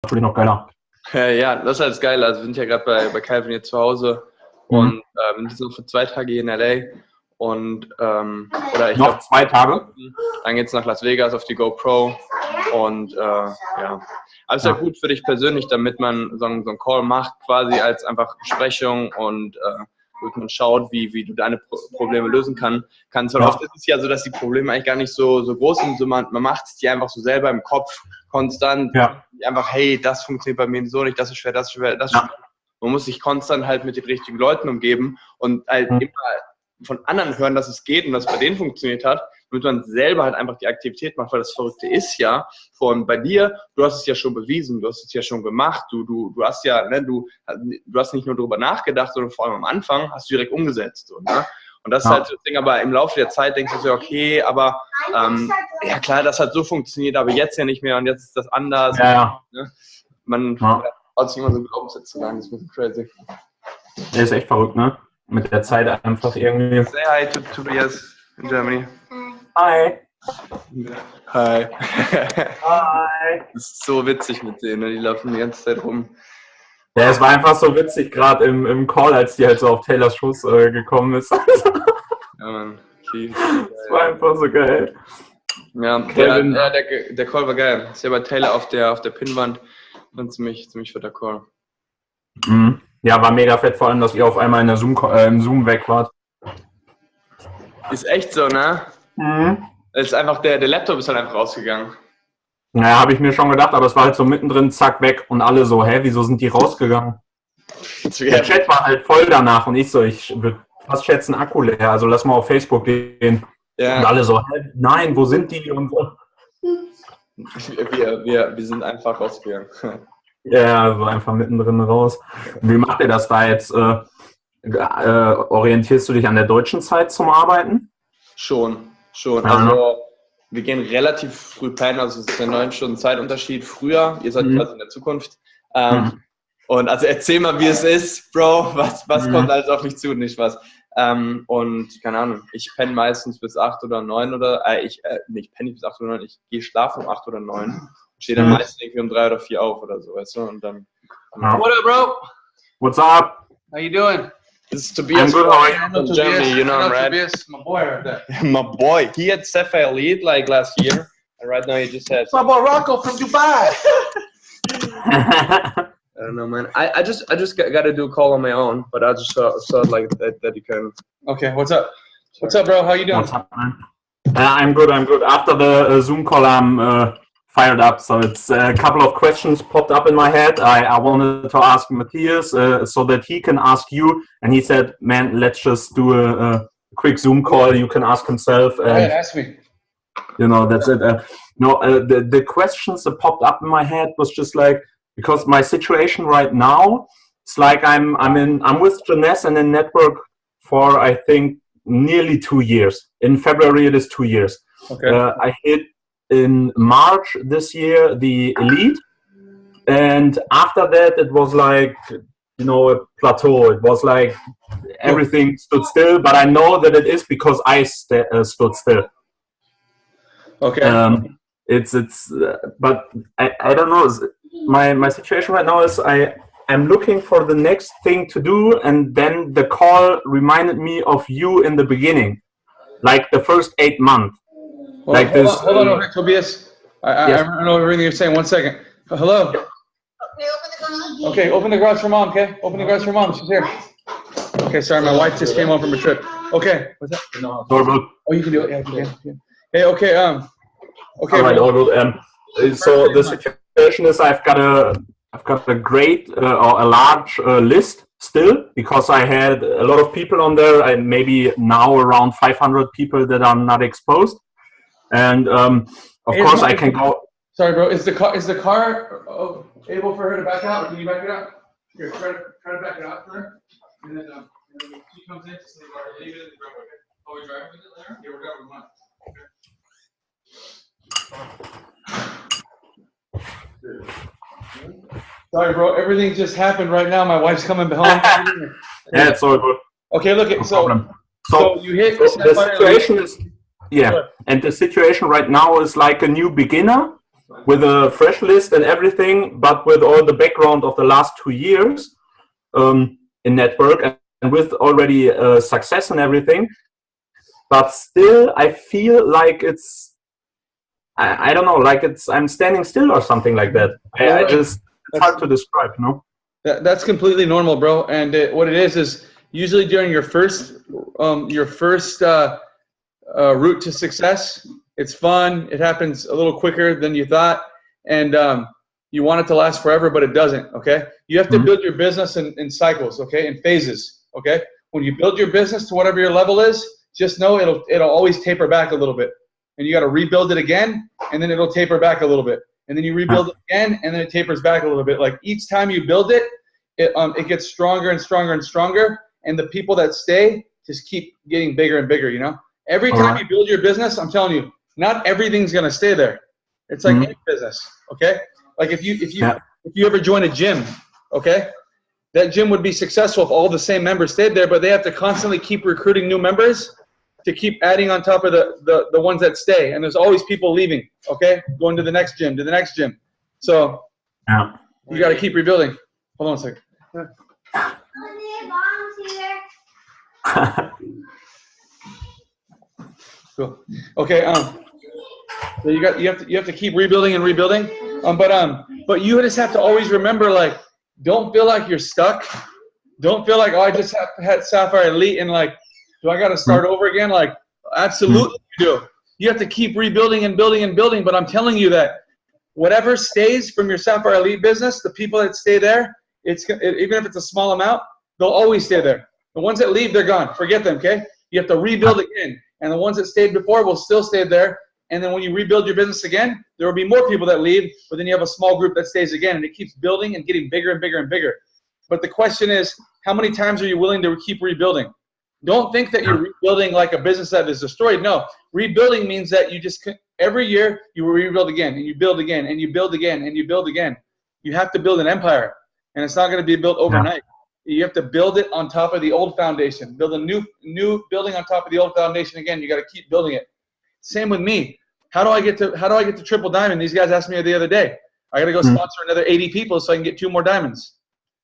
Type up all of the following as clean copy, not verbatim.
natürlich noch geiler. Ja, das ist halt geil. Also wir sind ja gerade bei Calvin hier zu Hause und wir sind jetzt noch für 2 Tage hier in LA und oder ich Noch 2 Tage? Dann geht's nach Las Vegas auf die GoPro und ja. Aber es ist ja gut für dich persönlich, damit man so einen Call macht, quasi als einfach Besprechung und damit man schaut, wie du deine Probleme lösen kannst. Weil oft ist es ja so, dass die Probleme eigentlich gar nicht so groß sind. So man macht es dir einfach so selber im Kopf konstant. Ja. Einfach, hey, das funktioniert bei mir so nicht, das ist schwer, das ist schwer, das ist schwer. Man muss sich konstant halt mit den richtigen Leuten umgeben und halt immer von anderen hören, dass es geht und dass es bei denen funktioniert hat, damit man selber halt einfach die Aktivität macht, weil das Verrückte ist ja, bei dir, du hast es ja schon bewiesen, du hast es ja schon gemacht, du hast ja, ne, du hast nicht nur darüber nachgedacht, sondern vor allem am Anfang hast du direkt umgesetzt. So, ne? Und das ist halt das Ding, aber im Laufe der Zeit denkst du so, okay, aber ja klar, das hat so funktioniert, aber jetzt ja nicht mehr und jetzt ist das anders. Ja. Ne? Man hat sich immer so Glaubenssätze lang, das ist ein bisschen crazy. Der ist echt verrückt, ne? Mit der Zeit einfach irgendwie. Say hi to Tobias in Germany. Hi. Hi. Hi. Das ist so witzig mit denen, ne? Die laufen die ganze Zeit rum. Ja, es war einfach so witzig gerade im Call, als die halt so auf Taylors Schoß gekommen ist. Ja, Mann. Das war einfach so geil. Ja, der Call war geil. Ist ja bei Taylor auf der Pinnwand. Ein ziemlich fetter Call. Mhm. Ja, war mega fett, vor allem, dass ihr auf einmal in der im Zoom weg wart. Ist echt so, ne? Mhm. Es ist einfach, der Laptop ist halt einfach rausgegangen. Naja, habe ich mir schon gedacht, aber es war halt so mittendrin, zack, weg und alle so, wieso sind die rausgegangen? Der Chat war halt voll danach und ich würde fast schätzen, Akku leer, also lass mal auf Facebook gehen. Ja. Und alle so, nein, wo sind die? Und so. Wir sind einfach rausgegangen. Ja, so einfach mittendrin raus. Wie macht ihr das da jetzt? Orientierst du dich an der deutschen Zeit zum Arbeiten? Schon. Also wir gehen relativ früh pennen, also es ist ein 9 Stunden Zeitunterschied früher. Ihr seid quasi in der Zukunft. Und also erzähl mal, wie es ist, Bro. Was kommt alles auf mich zu? Nicht was. Und keine Ahnung, ich penne meistens bis 8 oder 9 oder ich penne nicht bis 8 oder 9, ich gehe schlafen um 8 oder 9 und stehe dann meistens irgendwie um 3 oder 4 auf oder so, weißt du? Und dann What up, bro? What's up? How you doing? This is Tobias from Germany, you know him, right? Tobias, my boy right there. My boy. He had Cepha Elite like last year, and right now he just has. It's my boy Rocco from Dubai. I don't know, man. I just got to do a call on my own, but I just saw like that you can. Okay, what's up? What's up, bro? How you doing? What's up, man? I'm good. After the Zoom call, I'm fired up. So it's a couple of questions popped up in my head. I wanted to ask Matthias so that he can ask you, and he said, "Man, let's just do a quick Zoom call. You can ask himself." Go ahead, ask me. You know, that's it. The questions that popped up in my head was just like, because my situation right now, it's like I'm with Jeunesse and in network for I think nearly 2 years. In February it is 2 years. Okay. I hit in March this year the elite, and after that it was like, you know, a plateau. It was like everything stood still, but I know that it is because I stood still. Okay. But I don't know. My situation right now is I'm looking for the next thing to do, and then the call reminded me of you in the beginning, like the first 8 months. Well, like hold on, Tobias. I don't know everything you're saying. 1 second. Hello. Okay, open the garage for mom. Okay, open the garage for mom. She's here. Okay, sorry, my wife just came home from a trip. Okay, what's that? No. Oh, you can do it. Yeah, you can. Hey, okay. Okay. All right, all good. So the situation is I've got a great or a large list still, because I had a lot of people on there. I maybe now around 500 people that are not exposed, and of course I can go. Sorry, bro. Is the car able for her to back out, or can you back it out? Here, try to back it out for her, and then when she comes in, just leave it in the driveway. Oh, we're driving with it later? Yeah, we're driving with mine. Okay. Sorry, bro. Everything just happened right now. My wife's coming behind. Yeah, it's all good. Okay, look at so you hit. So the situation is and the situation right now is like a new beginner. with a fresh list and everything, but with all the background of the last 2 years in network and with already success and everything. But still, I feel like it's, I don't know, like I'm standing still or something like that. It's hard to describe, you know? That's completely normal, bro. And what it is usually during your first route to success, it's fun. It happens a little quicker than you thought. And you want it to last forever, but it doesn't, okay? You have to build your business in cycles, okay, in phases, okay? When you build your business to whatever your level is, just know it'll always taper back a little bit. And you got to rebuild it again, and then it'll taper back a little bit. And then you rebuild it again, and then it tapers back a little bit. Like each time you build it, it gets stronger and stronger and stronger. And the people that stay just keep getting bigger and bigger, you know? Every time you build your business, I'm telling you, not everything's going to stay there. It's like any business, okay? Like if you ever join a gym, okay? That gym would be successful if all the same members stayed there, but they have to constantly keep recruiting new members to keep adding on top of the ones that stay. And there's always people leaving, okay? Going to the next gym, So you got to keep rebuilding. Hold on a second. Cool. Okay. So you have to keep rebuilding and rebuilding. But you just have to always remember, like, don't feel like you're stuck. Don't feel like, oh, I just had Sapphire Elite and like, do I got to start over again? Like, absolutely you do. You have to keep rebuilding and building and building. But I'm telling you that whatever stays from your Sapphire Elite business, the people that stay there, even if it's a small amount, they'll always stay there. The ones that leave, they're gone. Forget them, okay? You have to rebuild again. And the ones that stayed before will still stay there. And then when you rebuild your business again, there will be more people that leave, but then you have a small group that stays again, and it keeps building and getting bigger and bigger and bigger. But the question is, how many times are you willing to keep rebuilding? Don't think that you're rebuilding like a business that is destroyed. No, rebuilding means that you just, every year you will rebuild again, and you build again, and you build again, and you build again. You have to build an empire, and it's not going to be built overnight. You have to build it on top of the old foundation. Build a new building on top of the old foundation again. You got to keep building it. Same with me. How do I get to triple diamond? These guys asked me the other day. I got to go sponsor another 80 people so I can get 2 more diamonds.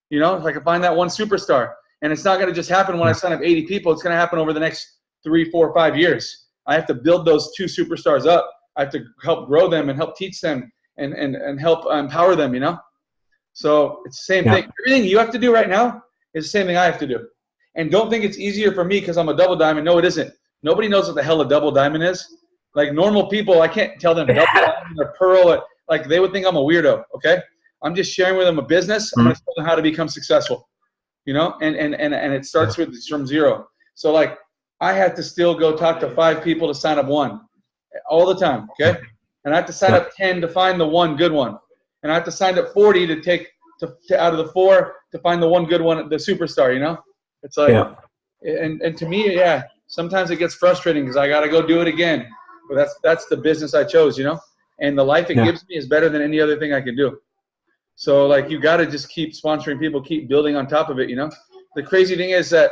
You know, if I can find that one superstar. And it's not going to just happen when I sign up 80 people. It's going to happen over the next 3, 4, 5 years. I have to build those 2 superstars up. I have to help grow them and help teach them and help empower them, you know? So it's the same thing. Everything you have to do right now is the same thing I have to do. And don't think it's easier for me because I'm a double diamond. No, it isn't. Nobody knows what the hell a double diamond is. Like normal people, I can't tell them double diamond or pearl. Like they would think I'm a weirdo, okay? I'm just sharing with them a business. I'm going to tell them how to become successful, you know? And it starts from 0. So like I had to still go talk to 5 people to sign up 1 all the time, okay? And I have to sign up 10 to find the 1 good one. And I have to sign up 40 to take out of the 4 to find the 1 good one, the superstar, you know? It's like, and to me, sometimes it gets frustrating because I got to go do it again. But that's the business I chose, you know? And the life it gives me is better than any other thing I can do. So, like, you got to just keep sponsoring people, keep building on top of it, you know? The crazy thing is that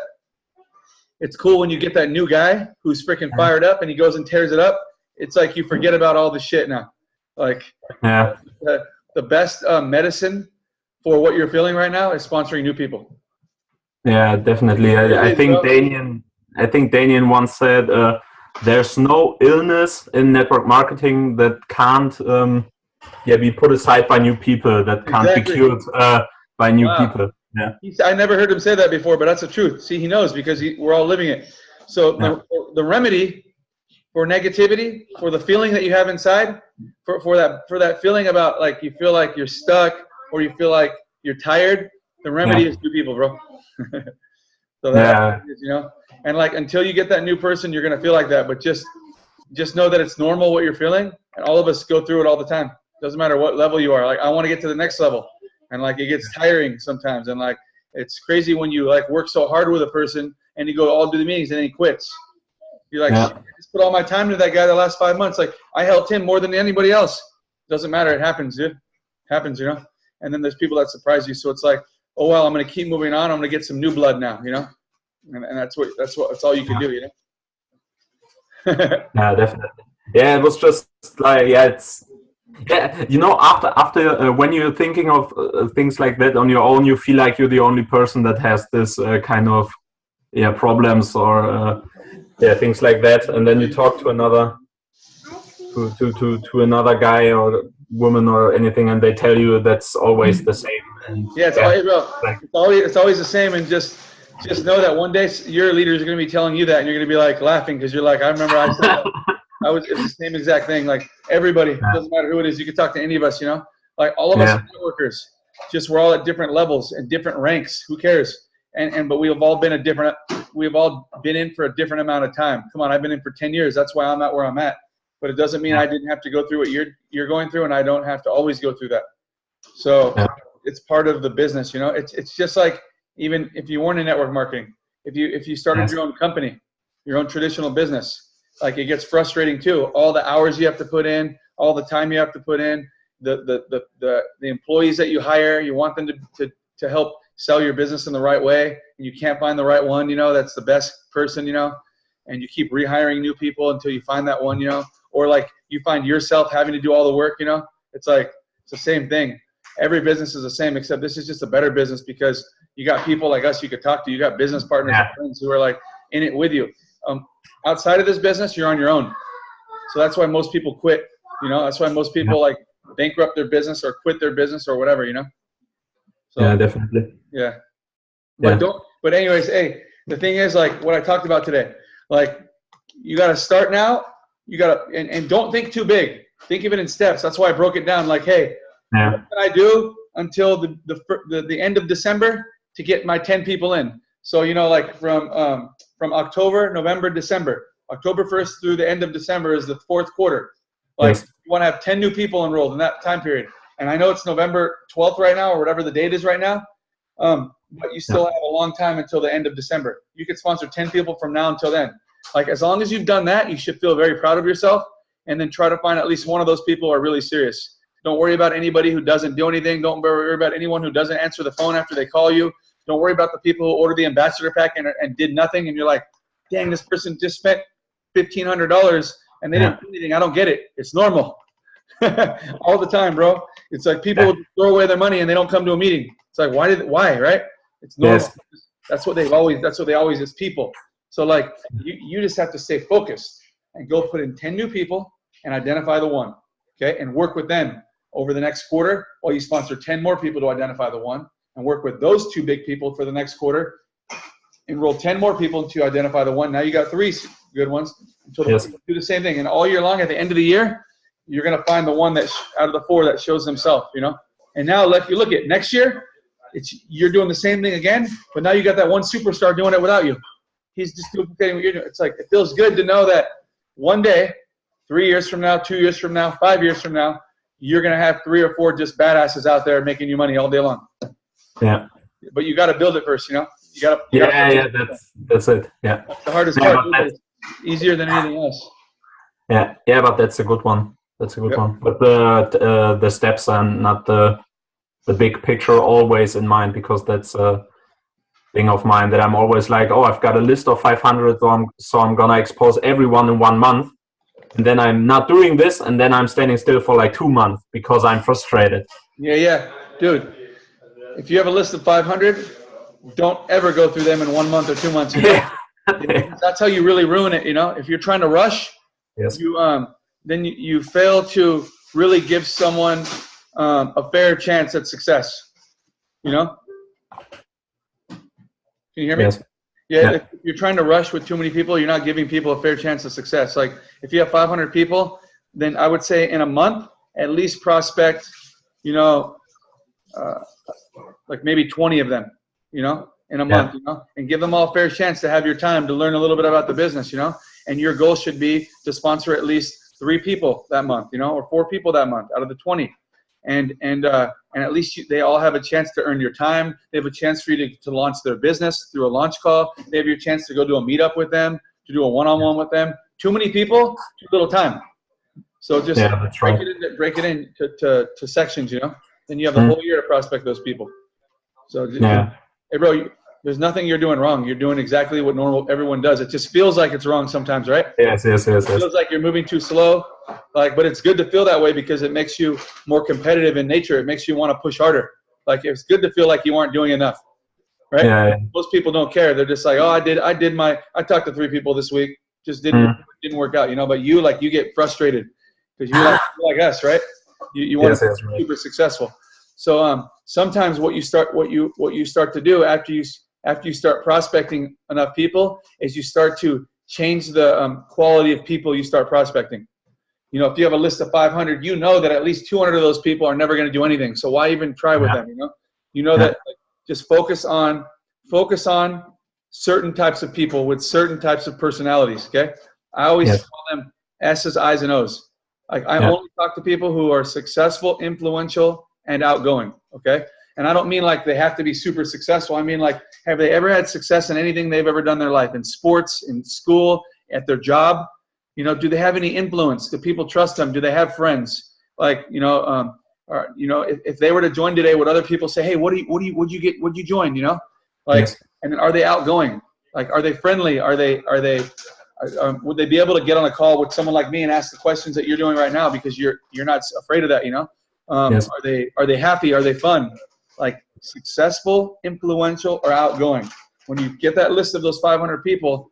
it's cool when you get that new guy who's freaking fired up and he goes and tears it up. It's like you forget about all the shit now. Like, the best medicine for what you're feeling right now is sponsoring new people. Yeah, definitely. I think Daniel once said, there's no illness in network marketing that can't be put aside by new people, that can't be cured by new people. Yeah. I never heard him say that before, but that's the truth. See, he knows because we're all living it. So the remedy for negativity, for the feeling that you have inside, for that feeling about like you feel like you're stuck or you feel like you're tired, the remedy is new people, bro. So that is, you know. And like until you get that new person, you're gonna feel like that. But just know that it's normal what you're feeling, and all of us go through it all the time. Doesn't matter what level you are. Like I want to get to the next level, and like it gets tiring sometimes, and like it's crazy when you like work so hard with a person and you go all do the meetings and then he quits. You're like, I just put all my time into that guy the last 5 months. Like I helped him more than anybody else. Doesn't matter. It happens, dude. It happens, you know. And then there's people that surprise you. So it's like, oh well, I'm gonna keep moving on. I'm gonna get some new blood now, you know. And that's all you can do, you know. Yeah, definitely. Yeah, it was just like Yeah, you know, after when you're thinking of things like that on your own, you feel like you're the only person that has this kind of problems or things like that, and then you talk to another to another guy or woman or anything, and they tell you that's always the same. And, Yeah, it's always the same, and just know that one day your leaders are going to be telling you that, and you're going to be like laughing because you're like, I remember I said that. It's the same exact thing. Like everybody, doesn't matter who it is, you can talk to any of us, you know, like all of us are networkers, just we're all at different levels and different ranks. Who cares? But we've all been in for a different amount of time. Come on, I've been in for 10 years. That's why I'm at where I'm at. But it doesn't mean I didn't have to go through what you're going through, and I don't have to always go through that. So it's part of the business, you know. It's just like, even if you weren't in network marketing, if you started your own company, your own traditional business, like it gets frustrating too. All the hours you have to put in, all the time you have to put in, the employees that you hire, you want them to help sell your business in the right way, and you can't find the right one, you know, that's the best person, you know, and you keep rehiring new people until you find that one, you know, or like you find yourself having to do all the work, you know. It's like, it's the same thing. Every business is the same, except this is just a better business because you got people like us you could talk to. You got business partners and friends who are like in it with you. Outside of this business, you're on your own. So that's why most people quit, you know. That's why most people like bankrupt their business or quit their business or whatever, you know. So, definitely. Yeah. But anyways, hey, the thing is, like what I talked about today, like you got to start now. You got to, and don't think too big. Think of it in steps. That's why I broke it down. Like, hey, what can I do until the end of December to get my 10 people in? So, you know, like from October, November, December, October 1st through the end of December is the 4th quarter. Like you want to have 10 new people enrolled in that time period. And I know it's November 12th right now or whatever the date is right now. But you still have a long time until the end of December. You could sponsor 10 people from now until then. Like as long as you've done that, you should feel very proud of yourself, and then try to find at least one of those people who are really serious. Don't worry about anybody who doesn't do anything. Don't worry about anyone who doesn't answer the phone after they call you. Don't worry about the people who ordered the ambassador pack and did nothing, and you're like, dang, this person just spent $1,500 and they didn't do anything. I don't get it. It's normal. All the time, bro. It's like people throw away their money and they don't come to a meeting. It's like, why, right? It's normal. That's what they always is people. So like you just have to stay focused and go put in 10 new people and identify the one, okay? And work with them over the next quarter while you sponsor 10 more people to identify the one, and work with those 2 big people for the next quarter. Enroll 10 more people to identify the one. Now you got 3 good ones. Until do the same thing. And all year long, at the end of the year, you're going to find the one that out of the 4 that shows himself, you know? And now if you look at next year, you're doing the same thing again, but now you got that one superstar doing it without you. He's just duplicating what you're doing. It's like, it feels good to know that one day, 3 years from now, 2 years from now, 5 years from now, you're going to have 3 or 4 just badasses out there making you money all day long. Yeah. But you got to build it first, you know? That's it. Yeah. That's the hardest part. It's easier than anything else. Yeah, but that's a good one. That's a good one. But the steps and not the big picture always in mind, because that's a thing of mine that I'm always like, oh, I've got a list of 500, so I'm gonna expose everyone in 1 month, and then I'm not doing this, and then I'm standing still for like 2 months because I'm frustrated. Yeah, dude. If you have a list of 500, don't ever go through them in 1 month or 2 months. You know? That's how you really ruin it. You know, if you're trying to rush, then you fail to really give someone a fair chance at success. You know? Can you hear me? Yes. Yeah. If you're trying to rush with too many people, you're not giving people a fair chance of success. Like if you have 500 people, then I would say in a month, at least prospect, you know, like maybe 20 of them, you know, in a month, you know, and give them all a fair chance to have your time to learn a little bit about the business, you know, and your goal should be to sponsor at least 3 people that month, you know, or 4 people that month out of the 20. And at least they all have a chance to earn your time. They have a chance for you to launch their business through a launch call. They have your chance to go do a meetup with them, to do a one-on-one with them. Too many people, too little time. So just break it into sections, you know. Then you have the whole year to prospect those people. So hey, bro, There's nothing you're doing wrong. You're doing exactly what everyone does. It just feels like it's wrong sometimes, right? Yes. It feels like you're moving too slow. But it's good to feel that way because it makes you more competitive in nature. It makes you want to push harder. Like it's good to feel like you aren't doing enough, right? Yeah. Most people don't care. They're just like, oh, I talked to 3 people this week. Just didn't work out, But you get frustrated because you're like us, right? You want to be super successful. So sometimes what you start to do after you start prospecting enough people is you start to change the quality of people you start prospecting. If you have a list of 500, that at least 200 of those people are never going to do anything. So why even try with them? That just focus on certain types of people with certain types of personalities. Okay, I always call them S's, I's, and O's. Like I only talk to people who are successful, influential, and outgoing. Okay, and I don't mean like they have to be super successful. I mean like, have they ever had success in anything they've ever done in their life, in sports, in school, at their job? Do they have any influence? Do people trust them? Do they have friends? Like, if they were to join today, would other people say, hey, would you join? And then are they outgoing? Like, are they friendly? Would they be able to get on a call with someone like me and ask the questions that you're doing right now because you're not afraid of that, Are they happy? Are they fun? Like successful, influential, or outgoing? When you get that list of those 500 people,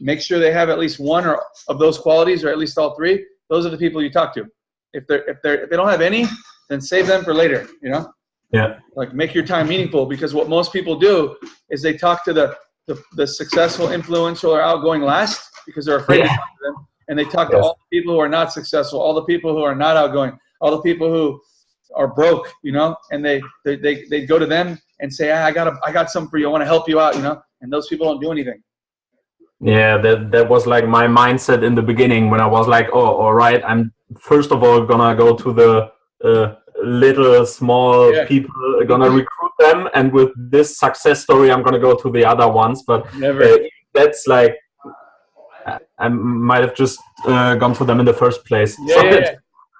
make sure they have at least one of those qualities, or at least all 3. Those are the people you talk to. If they don't have any, then save them for later. Yeah. Like make your time meaningful, because what most people do is they talk to the successful, influential, or outgoing last because they're afraid to talk to them, and they talk to all the people who are not successful, all the people who are not outgoing, all the people who are broke, and they go to them and say, I got something for you. I want to help you out, and those people don't do anything. Yeah, that was like my mindset in the beginning when I was like, oh, all right, I'm first of all gonna go to the little small people, gonna recruit them, and with this success story I'm gonna go to the other ones. But that's like, I might have just gone to them in the first place.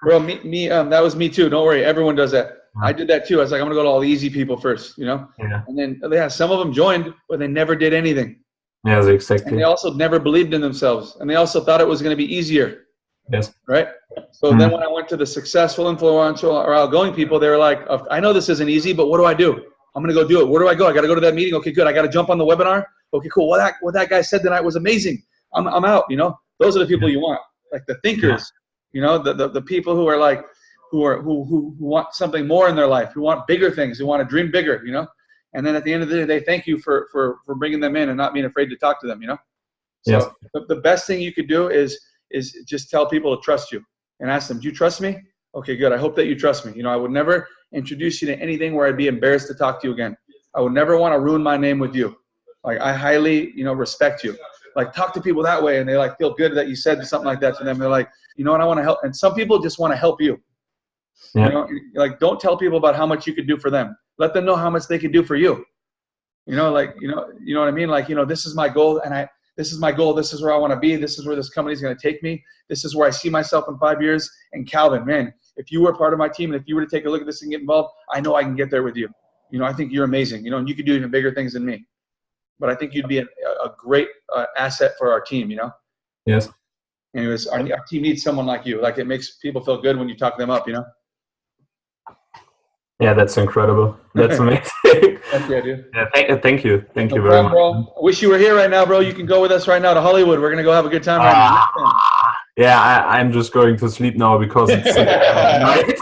Bro, me that was me too. Don't worry, everyone does that. I did that too. I was like, I'm gonna go to all the easy people first, and then some of them joined, but they never did anything. Yes, exactly. And they also never believed in themselves, and they also thought it was going to be easier. Yes. Right? So then when I went to the successful, influential, or outgoing people, they were like, I know this isn't easy, but what do I do? I'm going to go do it. Where do I go? I got to go to that meeting. Okay, good. I got to jump on the webinar. Okay, cool. What that guy said tonight was amazing. I'm out, Those are the people you want. Like the thinkers, the people who are like, who want something more in their life, who want bigger things, who want to dream bigger, And then at the end of the day, they thank you for bringing them in and not being afraid to talk to them, So the best thing you could do is just tell people to trust you and ask them, do you trust me? Okay, good. I hope that you trust me. I would never introduce you to anything where I'd be embarrassed to talk to you again. I would never want to ruin my name with you. Like I highly, respect you. Like talk to people that way, and they like feel good that you said something like that to them. They're like, and I want to help. And some people just want to help you. Like don't tell people about how much you could do for them. Let them know how much they can do for you. You know what I mean? Like, this is my goal, and this is my goal. This is where I want to be. This is where this company is going to take me. This is where I see myself in 5 years. And Calvin, man, if you were part of my team, and if you were to take a look at this and get involved, I know I can get there with you. I think you're amazing, and you could do even bigger things than me. But I think you'd be a great asset for our team, Yes. Anyways, our team needs someone like you. Like it makes people feel good when you talk them up, Yeah, that's incredible. That's amazing. That's the idea. Yeah, thank you. Thank you very much. Bro. I wish you were here right now, bro. You can go with us right now to Hollywood. We're going to go have a good time right now. Yeah, I'm just going to sleep now because it's night.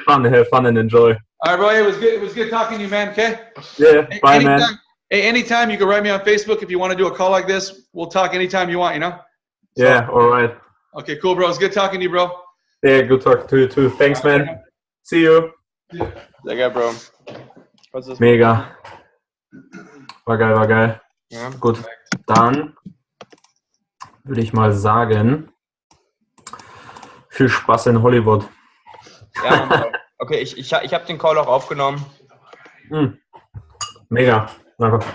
Have fun and enjoy. All right, bro. It was good talking to you, man. Okay? Yeah, bye, man. Hey, anytime you can write me on Facebook if you want to do a call like this. We'll talk anytime you want, Yeah, all right. Okay, cool, bro. It's good talking to you, bro. Yeah, good talking to you too. Thanks, man. See you. Sehr geil, Bro. Was ist Mega. War geil. Ja. Gut, dann würde ich mal sagen, viel Spaß in Hollywood. Ja, Mann, okay, ich habe den Call auch aufgenommen. Mega. Danke.